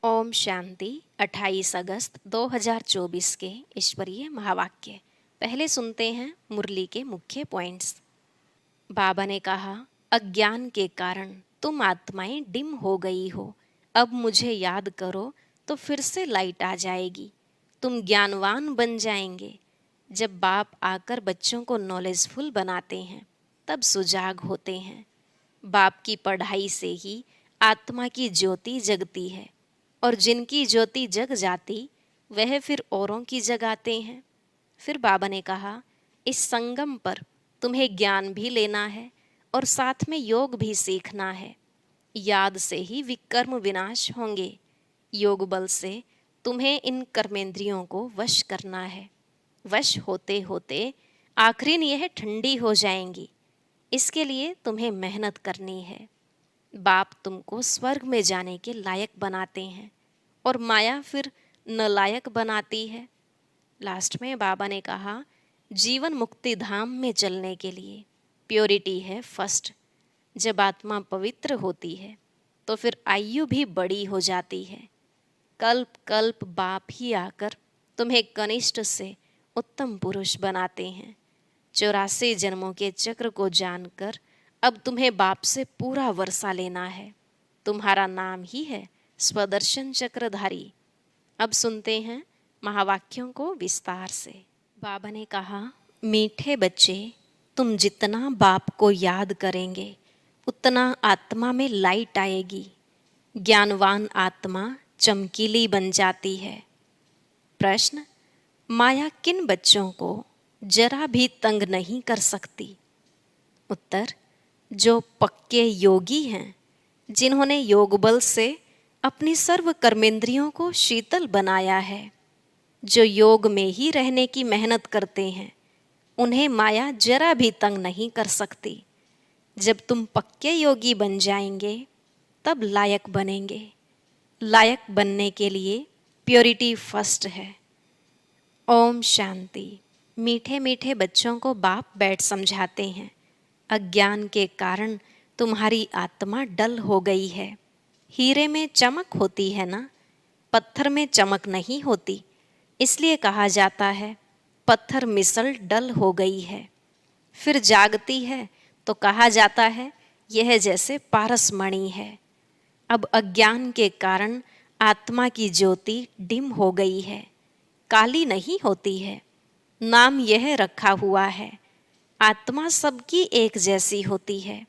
ओम शांति 28 अगस्त 2024 के ईश्वरीय महावाक्य। पहले सुनते हैं मुरली के मुख्य पॉइंट्स। बाबा ने कहा, अज्ञान के कारण तुम आत्माएं डिम हो गई हो। अब मुझे याद करो तो फिर से लाइट आ जाएगी, तुम ज्ञानवान बन जाएंगे। जब बाप आकर बच्चों को नॉलेजफुल बनाते हैं तब सुजाग होते हैं। बाप की पढ़ाई से ही आत्मा की ज्योति जगती है और जिनकी ज्योति जग जाती वह फिर औरों की जगाते हैं। फिर बाबा ने कहा, इस संगम पर तुम्हें ज्ञान भी लेना है और साथ में योग भी सीखना है। याद से ही विकर्म विनाश होंगे। योग बल से तुम्हें इन कर्मेंद्रियों को वश करना है। वश होते होते आखिरीन यह ठंडी हो जाएंगी। इसके लिए तुम्हें मेहनत करनी है। बाप तुमको स्वर्ग में जाने के लायक बनाते हैं और माया फिर नालायक बनाती है। लास्ट में बाबा ने कहा, जीवन मुक्ति धाम में चलने के लिए प्योरिटी है फर्स्ट। जब आत्मा पवित्र होती है तो फिर आयु भी बड़ी हो जाती है। कल्प कल्प बाप ही आकर तुम्हें कनिष्ठ से उत्तम पुरुष बनाते हैं। 84 जन्मों के चक्र को जानकर अब तुम्हें बाप से पूरा वर्षा लेना है। तुम्हारा नाम ही है स्वदर्शन चक्रधारी। अब सुनते हैं महावाक्यों को विस्तार से। बाबा ने कहा, मीठे बच्चे, तुम जितना बाप को याद करेंगे उतना आत्मा में लाइट आएगी। ज्ञानवान आत्मा चमकीली बन जाती है। प्रश्न, माया किन बच्चों को जरा भी तंग नहीं कर सकती? उत्तर, जो पक्के योगी हैं, जिन्होंने योग बल से अपनी सर्व कर्मेंद्रियों को शीतल बनाया है, जो योग में ही रहने की मेहनत करते हैं, उन्हें माया जरा भी तंग नहीं कर सकती। जब तुम पक्के योगी बन जाएंगे तब लायक बनेंगे। लायक बनने के लिए प्योरिटी फर्स्ट है। ओम शांति। मीठे मीठे बच्चों को बाप बैठ समझाते हैं, अज्ञान के कारण तुम्हारी आत्मा डल हो गई है। हीरे में चमक होती है ना, पत्थर में चमक नहीं होती। इसलिए कहा जाता है पत्थर मिसल डल हो गई है। फिर जागती है तो कहा जाता है यह जैसे पारस मणि है। अब अज्ञान के कारण आत्मा की ज्योति डिम हो गई है, काली नहीं होती है। नाम यह रखा हुआ है, आत्मा सबकी एक जैसी होती है।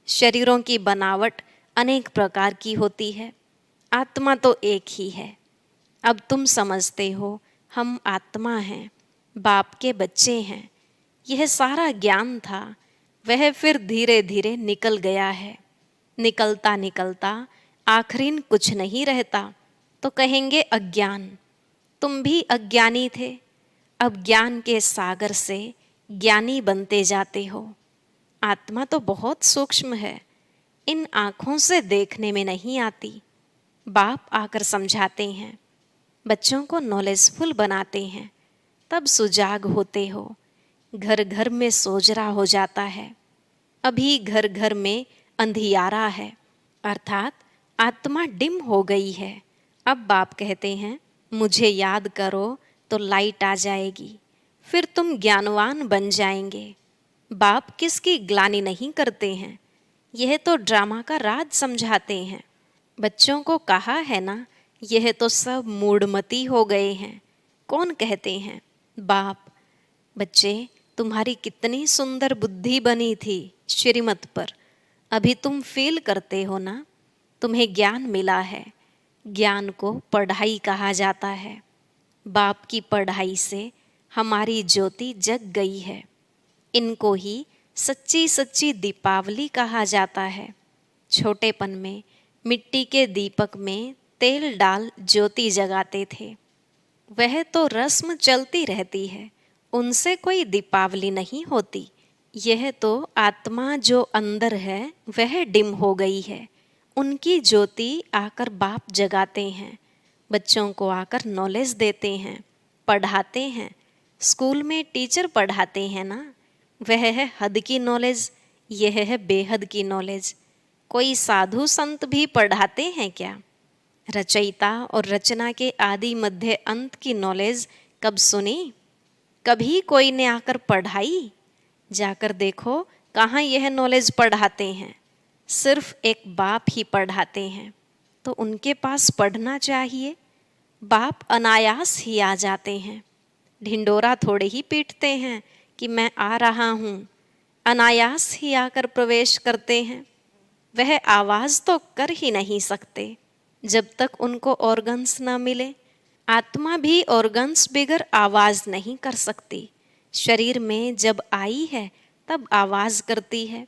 शरीरों की बनावट अनेक प्रकार की होती है, आत्मा तो एक ही है। अब तुम समझते हो हम आत्मा हैं, बाप के बच्चे हैं। यह सारा ज्ञान था, वह फिर धीरे धीरे निकल गया है। निकलता निकलता आखिरीन कुछ नहीं रहता तो कहेंगे अज्ञान। तुम भी अज्ञानी थे, अब ज्ञान के सागर से ज्ञानी बनते जाते हो। आत्मा तो बहुत सूक्ष्म है, इन आँखों से देखने में नहीं आती। बाप आकर समझाते हैं, बच्चों को नॉलेजफुल बनाते हैं, तब सुजाग होते हो। घर घर में सोजरा हो जाता है। अभी घर घर में अंधियारा है, अर्थात आत्मा डिम हो गई है। अब बाप कहते हैं, मुझे याद करो तो लाइट आ जाएगी, फिर तुम ज्ञानवान बन जाएंगे। बाप किसकी ग्लानि नहीं करते हैं, यह तो ड्रामा का राज समझाते हैं। बच्चों को कहा है ना, यह तो सब मूढ़मती हो गए हैं। कौन कहते हैं? बाप। बच्चे, तुम्हारी कितनी सुंदर बुद्धि बनी थी श्रीमत पर, अभी तुम फील करते हो ना? तुम्हें ज्ञान मिला है। ज्ञान को पढ़ाई कहा जाता है। बाप की पढ़ाई से हमारी ज्योति जग गई है। इनको ही सच्ची सच्ची दीपावली कहा जाता है। छोटेपन में मिट्टी के दीपक में तेल डाल ज्योति जगाते थे। वह तो रस्म चलती रहती है, उनसे कोई दीपावली नहीं होती। यह तो आत्मा जो अंदर है वह डिम हो गई है, उनकी ज्योति आकर बाप जगाते हैं। बच्चों को आकर नॉलेज देते हैं, पढ़ाते हैं। स्कूल में टीचर पढ़ाते हैं ना, वह है हद की नॉलेज, यह है बेहद की नॉलेज। कोई साधु संत भी पढ़ाते हैं क्या? रचयिता और रचना के आदि मध्य अंत की नॉलेज कब सुनी? कभी कोई ने आकर पढ़ाई? जाकर देखो कहाँ यह नॉलेज पढ़ाते हैं। सिर्फ एक बाप ही पढ़ाते हैं, तो उनके पास पढ़ना चाहिए। बाप अनायास ही आ जाते हैं, ढिंडोरा थोड़े ही पीटते हैं कि मैं आ रहा हूँ। अनायास ही आकर प्रवेश करते हैं। वह आवाज़ तो कर ही नहीं सकते जब तक उनको ऑर्गन्स न मिले। आत्मा भी ऑर्गन्स बिगर आवाज़ नहीं कर सकती। शरीर में जब आई है तब आवाज़ करती है।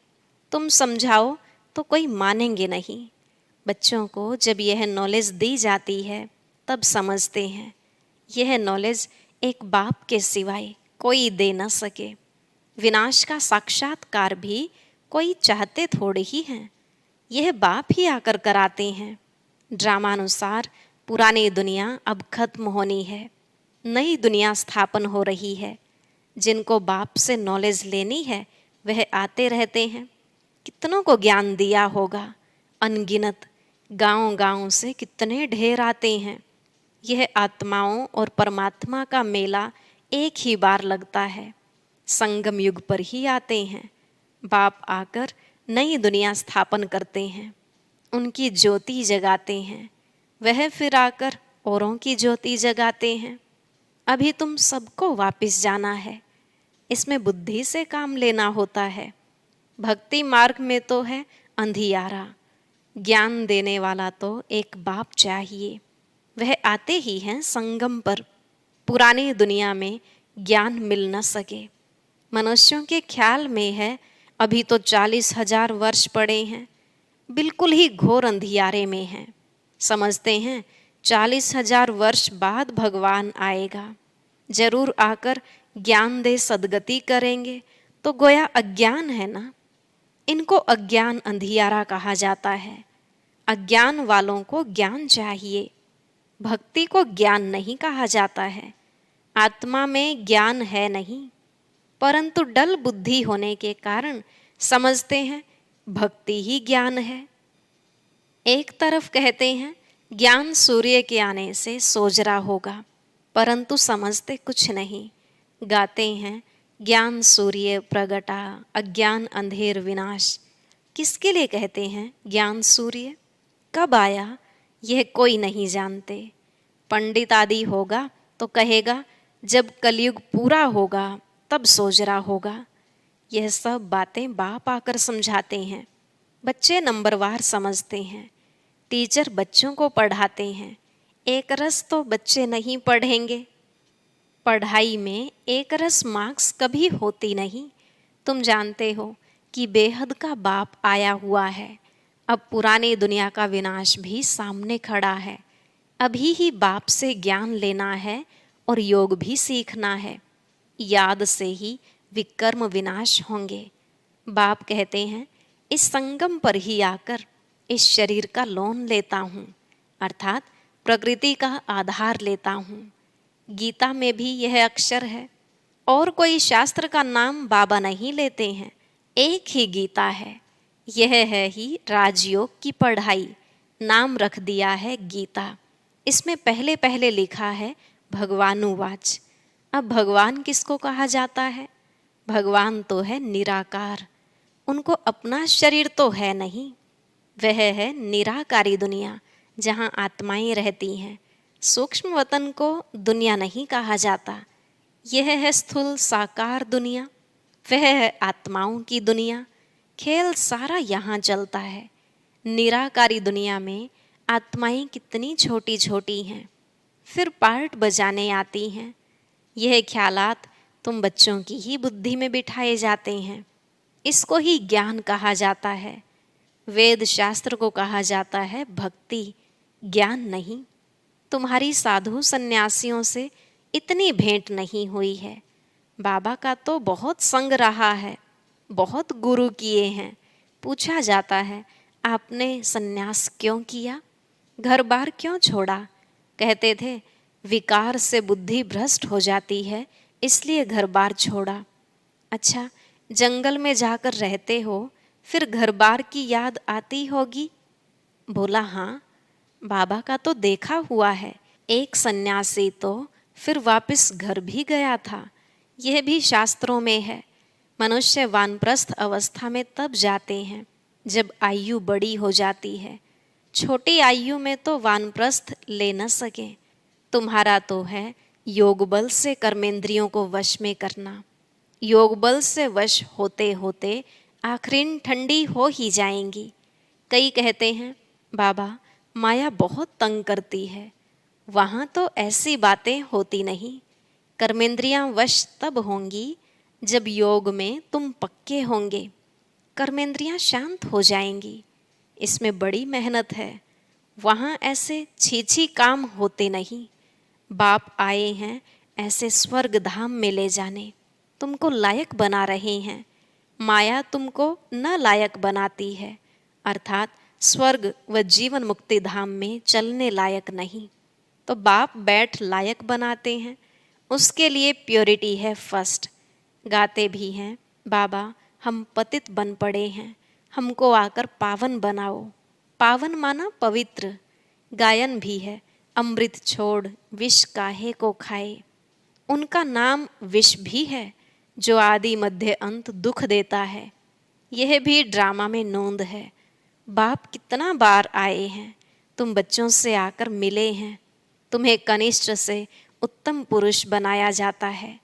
तुम समझाओ तो कोई मानेंगे नहीं। बच्चों को जब यह नॉलेज दी जाती है तब समझते हैं। यह नॉलेज एक बाप के सिवाय कोई दे न सके। विनाश का साक्षात्कार भी कोई चाहते थोड़े ही हैं, यह बाप ही आकर कराते हैं। ड्रामानुसार पुरानी दुनिया अब खत्म होनी है, नई दुनिया स्थापन हो रही है। जिनको बाप से नॉलेज लेनी है वह आते रहते हैं। कितनों को ज्ञान दिया होगा, अनगिनत। गांव-गांव से कितने ढेर आते हैं। यह आत्माओं और परमात्मा का मेला एक ही बार लगता है, संगम युग पर ही आते हैं। बाप आकर नई दुनिया स्थापन करते हैं, उनकी ज्योति जगाते हैं। वह फिर आकर औरों की ज्योति जगाते हैं। अभी तुम सबको वापस जाना है, इसमें बुद्धि से काम लेना होता है। भक्ति मार्ग में तो है अंधियारा, ज्ञान देने वाला तो एक बाप चाहिए। वह आते ही हैं संगम पर। पुरानी दुनिया में ज्ञान मिल न सके। मनुष्यों के ख्याल में है अभी तो 40,000 वर्ष पड़े हैं, बिल्कुल ही घोर अंधियारे में हैं। समझते हैं 40,000 वर्ष बाद भगवान आएगा, जरूर आकर ज्ञान दे सदगति करेंगे। तो गोया अज्ञान है ना। इनको अज्ञान अंधियारा कहा जाता है। अज्ञान वालों को ज्ञान चाहिए, भक्ति को ज्ञान नहीं कहा जाता है। आत्मा में ज्ञान है नहीं, परंतु डल बुद्धि होने के कारण समझते हैं भक्ति ही ज्ञान है। एक तरफ कहते हैं ज्ञान सूर्य के आने से सोजरा होगा, परंतु समझते कुछ नहीं। गाते हैं ज्ञान सूर्य प्रगटा, अज्ञान अंधेर विनाश। किसके लिए कहते हैं ज्ञान सूर्य? कब आया यह कोई नहीं जानते। पंडित आदि होगा तो कहेगा जब कलयुग पूरा होगा तब सोजरा होगा। यह सब बातें बाप आकर समझाते हैं। बच्चे नंबरवार समझते हैं। टीचर बच्चों को पढ़ाते हैं। एक रस तो बच्चे नहीं पढ़ेंगे। पढ़ाई में एक रस मार्क्स कभी होती नहीं। तुम जानते हो कि बेहद का बाप आया हुआ है। अब पुरानी दुनिया का विनाश भी सामने खड़ा है। अभी ही बाप से ज्ञान लेना है और योग भी सीखना है। याद से ही विकर्म विनाश होंगे। बाप कहते हैं इस संगम पर ही आकर इस शरीर का लोन लेता हूँ, अर्थात प्रकृति का आधार लेता हूँ। गीता में भी यह अक्षर है। और कोई शास्त्र का नाम बाबा नहीं लेते हैं, एक ही गीता है। यह है ही राजयोग की पढ़ाई, नाम रख दिया है गीता। इसमें पहले पहले लिखा है भगवानुवाच। अब भगवान किसको कहा जाता है? भगवान तो है निराकार, उनको अपना शरीर तो है नहीं। वह है निराकारी दुनिया जहाँ आत्माएं रहती हैं। सूक्ष्म वतन को दुनिया नहीं कहा जाता। यह है स्थूल साकार दुनिया, वह है आत्माओं की दुनिया। खेल सारा यहाँ चलता है। निराकारी दुनिया में आत्माएं कितनी छोटी छोटी हैं, फिर पार्ट बजाने आती हैं। यह ख्यालात तुम बच्चों की ही बुद्धि में बिठाए जाते हैं। इसको ही ज्ञान कहा जाता है। वेद शास्त्र को कहा जाता है भक्ति, ज्ञान नहीं। तुम्हारी साधु सन्यासियों से इतनी भेंट नहीं हुई है। बाबा का तो बहुत संग रहा है, बहुत गुरु किए हैं। पूछा जाता है आपने सन्यास क्यों किया, घर बार क्यों छोड़ा? कहते थे विकार से बुद्धि भ्रष्ट हो जाती है, इसलिए घर बार छोड़ा। अच्छा, जंगल में जाकर रहते हो, फिर घर बार की याद आती होगी? बोला हाँ। बाबा का तो देखा हुआ है। एक सन्यासी तो फिर वापस घर भी गया था। यह भी शास्त्रों में है। मनुष्य वानप्रस्थ अवस्था में तब जाते हैं जब आयु बड़ी हो जाती है। छोटी आयु में तो वानप्रस्थ ले न सके। तुम्हारा तो है योग बल से कर्मेंद्रियों को वश में करना। योग बल से वश होते होते आखिरीन ठंडी हो ही जाएंगी। कई कहते हैं बाबा माया बहुत तंग करती है। वहाँ तो ऐसी बातें होती नहीं। कर्मेंद्रियां वश तब होंगी जब योग में तुम पक्के होंगे। कर्मेंद्रियां शांत हो जाएंगी। इसमें बड़ी मेहनत है। वहाँ ऐसे छीछी काम होते नहीं। बाप आए हैं ऐसे स्वर्ग धाम में ले जाने। तुमको लायक बना रहे हैं। माया तुमको न लायक बनाती है, अर्थात स्वर्ग व जीवन मुक्ति धाम में चलने लायक नहीं। तो बाप बैठ लायक बनाते हैं। उसके लिए प्योरिटी है फर्स्ट। गाते भी हैं बाबा हम पतित बन पड़े हैं, हमको आकर पावन बनाओ। पावन माना पवित्र। गायन भी है अमृत छोड़ विष काहे को खाए। उनका नाम विष भी है जो आदि मध्य अंत दुख देता है। यह भी ड्रामा में नोंद है। बाप कितना बार आए हैं। तुम बच्चों से आकर मिले हैं। तुम्हें कनिष्ठ से उत्तम पुरुष बनाया जाता है।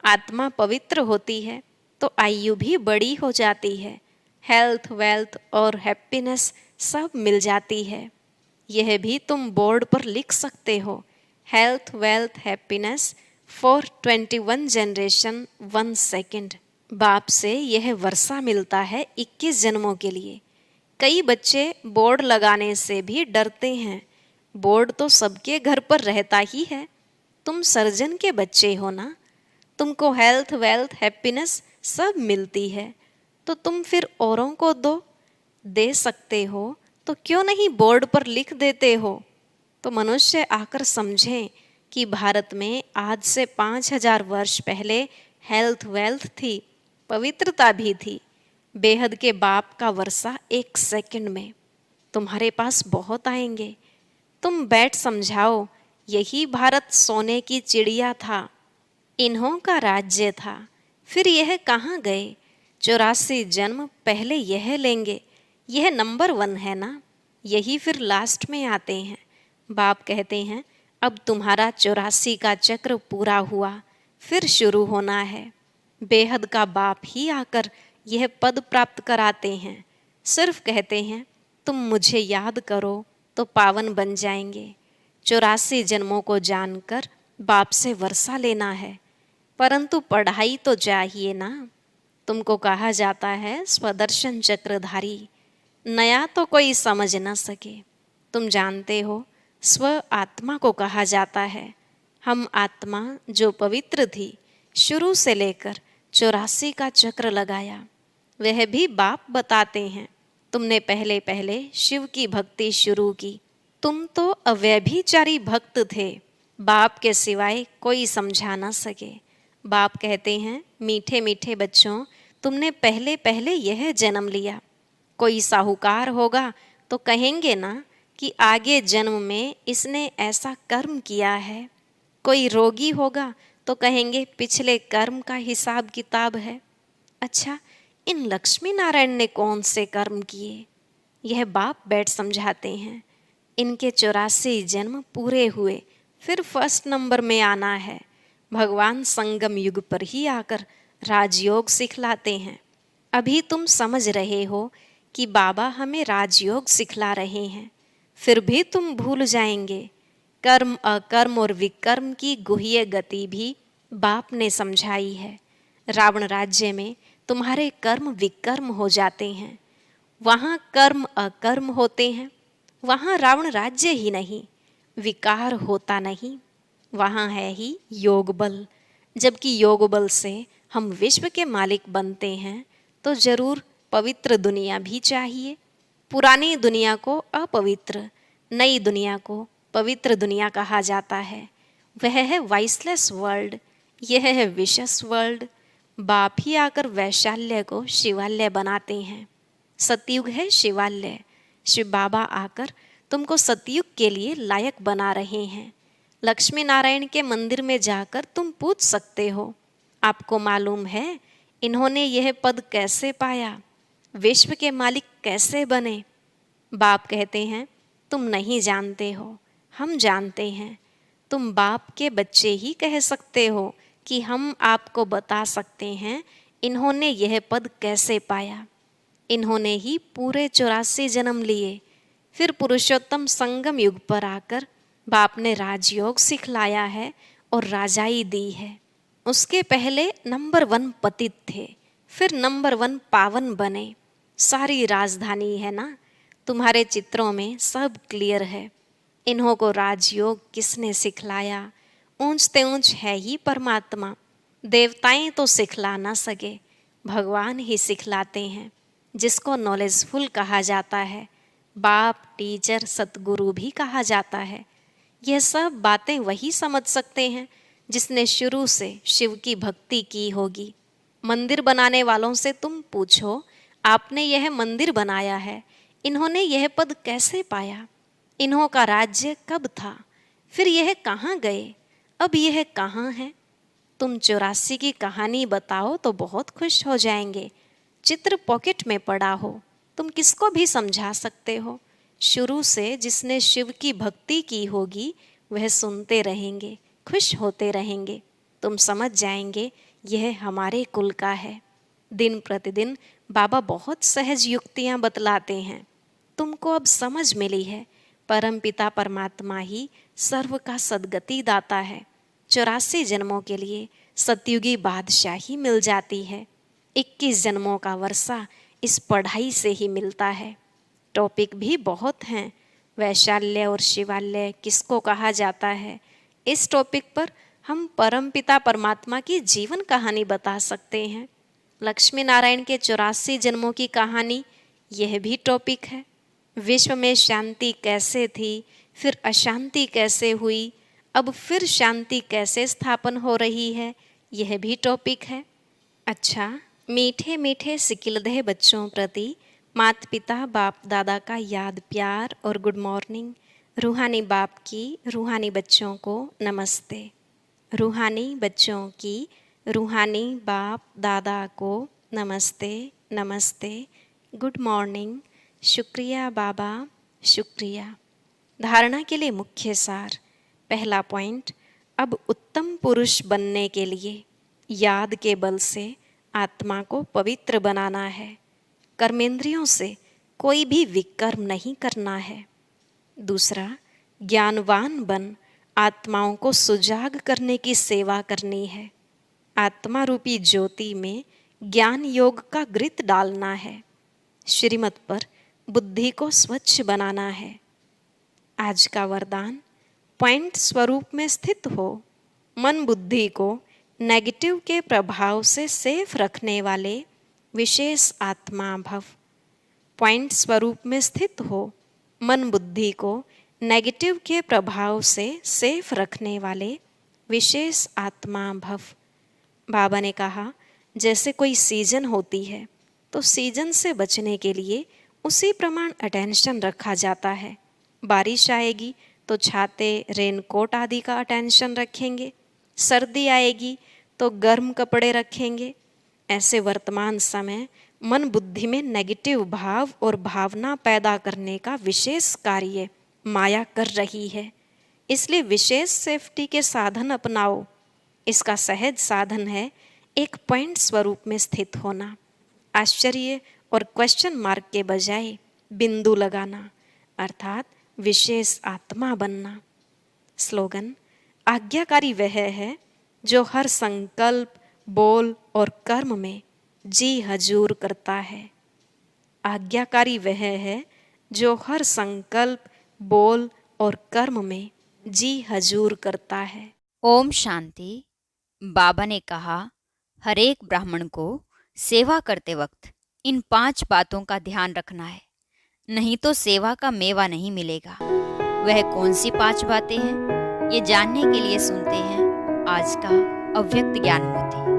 आत्मा पवित्र होती है तो आयु भी बड़ी हो जाती है। हेल्थ वेल्थ और हैप्पीनेस सब मिल जाती है। यह भी तुम बोर्ड पर लिख सकते हो। Health wealth happiness for 21 generation 1 second. बाप से यह वर्षा मिलता है 21 जन्मों के लिए। कई बच्चे बोर्ड लगाने से भी डरते हैं। बोर्ड तो सबके घर पर रहता ही है। तुम सर्जन के बच्चे हो ना। तुमको हेल्थ वेल्थ हैप्पीनेस सब मिलती है तो तुम फिर औरों को दे सकते हो तो क्यों नहीं बोर्ड पर लिख देते हो। तो मनुष्य आकर समझें कि भारत में आज से 5000 वर्ष पहले हेल्थ वेल्थ थी, पवित्रता भी थी। बेहद के बाप का वर्षा 1 सेकंड में तुम्हारे पास बहुत आएंगे। तुम बैठ समझाओ यही भारत सोने की चिड़िया था, इन्हों का राज्य था। फिर यह कहाँ गए। 84 जन्म पहले यह लेंगे। यह नंबर 1 है ना। यही फिर लास्ट में आते हैं। बाप कहते हैं अब तुम्हारा 84 का चक्र पूरा हुआ, फिर शुरू होना है। बेहद का बाप ही आकर यह पद प्राप्त कराते हैं। सिर्फ कहते हैं तुम मुझे याद करो तो पावन बन जाएंगे। 84 जन्मों को जानकर बाप से वर्षा लेना है। परंतु पढ़ाई तो चाहिए ना। तुमको कहा जाता है स्वदर्शन चक्रधारी। नया तो कोई समझ न सके। तुम जानते हो स्व आत्मा को कहा जाता है। हम आत्मा जो पवित्र थी, शुरू से लेकर 84 का चक्र लगाया। वह भी बाप बताते हैं। तुमने पहले पहले शिव की भक्ति शुरू की। तुम तो अव्यभिचारी भक्त थे। बाप के सिवाय कोई समझा ना सके। बाप कहते हैं मीठे मीठे बच्चों, तुमने पहले पहले यह जन्म लिया। कोई साहूकार होगा तो कहेंगे ना कि आगे जन्म में इसने ऐसा कर्म किया है। कोई रोगी होगा तो कहेंगे पिछले कर्म का हिसाब किताब है। अच्छा, इन लक्ष्मी नारायण ने कौन से कर्म किए। यह बाप बैठ समझाते हैं। इनके 84 जन्म पूरे हुए, फिर फर्स्ट नंबर में आना है। भगवान संगम युग पर ही आकर राजयोग सिखलाते हैं। अभी तुम समझ रहे हो कि बाबा हमें राजयोग सिखला रहे हैं, फिर भी तुम भूल जाएंगे। कर्म अकर्म और विकर्म की गुह्य गति भी बाप ने समझाई है। रावण राज्य में तुम्हारे कर्म विकर्म हो जाते हैं। वहाँ कर्म अकर्म होते हैं। वहाँ रावण राज्य ही नहीं, विकार होता नहीं। वहाँ है ही योग बल। जबकि योग बल से हम विश्व के मालिक बनते हैं तो जरूर पवित्र दुनिया भी चाहिए। पुरानी दुनिया को अपवित्र, नई दुनिया को पवित्र दुनिया कहा जाता है। वह है वाइसलेस वर्ल्ड, यह है विशस वर्ल्ड। बाप ही आकर वैशाल्य को शिवालय बनाते हैं। सतयुग है शिवालय। शिव बाबा आकर तुमको सतयुग के लिए लायक बना रहे हैं। लक्ष्मी नारायण के मंदिर में जाकर तुम पूछ सकते हो, आपको मालूम है इन्होंने यह पद कैसे पाया, विश्व के मालिक कैसे बने? बाप कहते हैं, तुम नहीं जानते हो, हम जानते हैं। तुम बाप के बच्चे ही कह सकते हो कि हम आपको बता सकते हैं इन्होंने यह पद कैसे पाया। इन्होंने ही पूरे 84 जन्म लिए, फिर पुरुषोत्तम संगम युग पर आकर बाप ने राजयोग सिखलाया है और राजाई दी है। उसके पहले नंबर 1 पतित थे, फिर नंबर 1 पावन बने। सारी राजधानी है ना, तुम्हारे चित्रों में सब क्लियर है। इन्हों को राजयोग किसने सिखलाया? ऊंचते ऊंच है ही परमात्मा। देवताएं तो सिखला ना सके, भगवान ही सिखलाते हैं, जिसको नॉलेजफुल कहा जाता है, बाप, टीचर, सतगुरु भी कहा जाता है। यह सब बातें वही समझ सकते हैं जिसने शुरू से शिव की भक्ति की होगी। मंदिर बनाने वालों से तुम पूछो, आपने यह मंदिर बनाया है, इन्होंने यह पद कैसे पाया? इन्हों का राज्य कब था? फिर यह कहाँ गए? अब यह कहाँ है? तुम 84 की कहानी बताओ तो बहुत खुश हो जाएंगे। चित्र पॉकेट में पड़ा हो, तुम किसको भी समझा सकते हो। शुरू से जिसने शिव की भक्ति की होगी वह सुनते रहेंगे, खुश होते रहेंगे। तुम समझ जाएंगे यह हमारे कुल का है। दिन प्रतिदिन बाबा बहुत सहज युक्तियां बतलाते हैं। तुमको अब समझ मिली है, परमपिता परमात्मा ही सर्व का सद्गति दाता है। 84 जन्मों के लिए सतयुगी बादशाही मिल जाती है। 21 जन्मों का वर्षा इस पढ़ाई से ही मिलता है। टॉपिक भी बहुत हैं। वैशाल्य और शिवाल्य किसको कहा जाता है, इस टॉपिक पर हम परमपिता परमात्मा की जीवन कहानी बता सकते हैं। लक्ष्मी नारायण के 84 जन्मों की कहानी, यह भी टॉपिक है। विश्व में शांति कैसे थी, फिर अशांति कैसे हुई, अब फिर शांति कैसे स्थापन हो रही है, यह भी टॉपिक है। अच्छा, मीठे मीठे सिकिलदह बच्चों प्रति माता पिता बाप दादा का याद प्यार और गुड मॉर्निंग। रूहानी बाप की रूहानी बच्चों को नमस्ते। रूहानी बच्चों की रूहानी बाप दादा को नमस्ते नमस्ते, गुड मॉर्निंग, शुक्रिया बाबा, शुक्रिया। धारणा के लिए मुख्य सार। पहला पॉइंट, अब उत्तम पुरुष बनने के लिए याद के बल से आत्मा को पवित्र बनाना है। कर्मेंद्रियों से कोई भी विकर्म नहीं करना है। दूसरा, ज्ञानवान बन आत्माओं को सुजाग करने की सेवा करनी है। आत्मा रूपी ज्योति में ज्ञान योग का घृत डालना है। श्रीमत पर बुद्धि को स्वच्छ बनाना है। आज का वरदान, पॉइंट स्वरूप में स्थित हो। मन बुद्धि को नेगेटिव के प्रभाव से सेफ रखने वाले विशेष आत्मा भव। पॉइंट स्वरूप में स्थित हो। मन बुद्धि को नेगेटिव के प्रभाव से सेफ रखने वाले विशेष आत्मा भव। बाबा ने कहा, जैसे कोई सीजन होती है तो सीजन से बचने के लिए उसी प्रमाण अटेंशन रखा जाता है। बारिश आएगी तो छाते, रेनकोट आदि का अटेंशन रखेंगे। सर्दी आएगी तो गर्म कपड़े रखेंगे। ऐसे वर्तमान समय मन बुद्धि में नेगेटिव भाव और भावना पैदा करने का विशेष कार्य माया कर रही है। इसलिए विशेष सेफ्टी के साधन अपनाओ। इसका सहज साधन है एक पॉइंट स्वरूप में स्थित होना। आश्चर्य और क्वेश्चन मार्क के बजाय बिंदु लगाना, अर्थात विशेष आत्मा बनना। स्लोगन, आज्ञाकारी वह है जो हर संकल्प, बोल और कर्म में जी हजूर करता है। आज्ञाकारी वह है जो हर संकल्प, बोल और कर्म में जी हजूर करता है। ओम शांति। बाबा ने कहा, हर एक ब्राह्मण को सेवा करते वक्त इन 5 बातों का ध्यान रखना है, नहीं तो सेवा का मेवा नहीं मिलेगा। वह कौन सी 5 बातें हैं, ये जानने के लिए सुनते हैं आज का अव्यक्त ज्ञान मोती।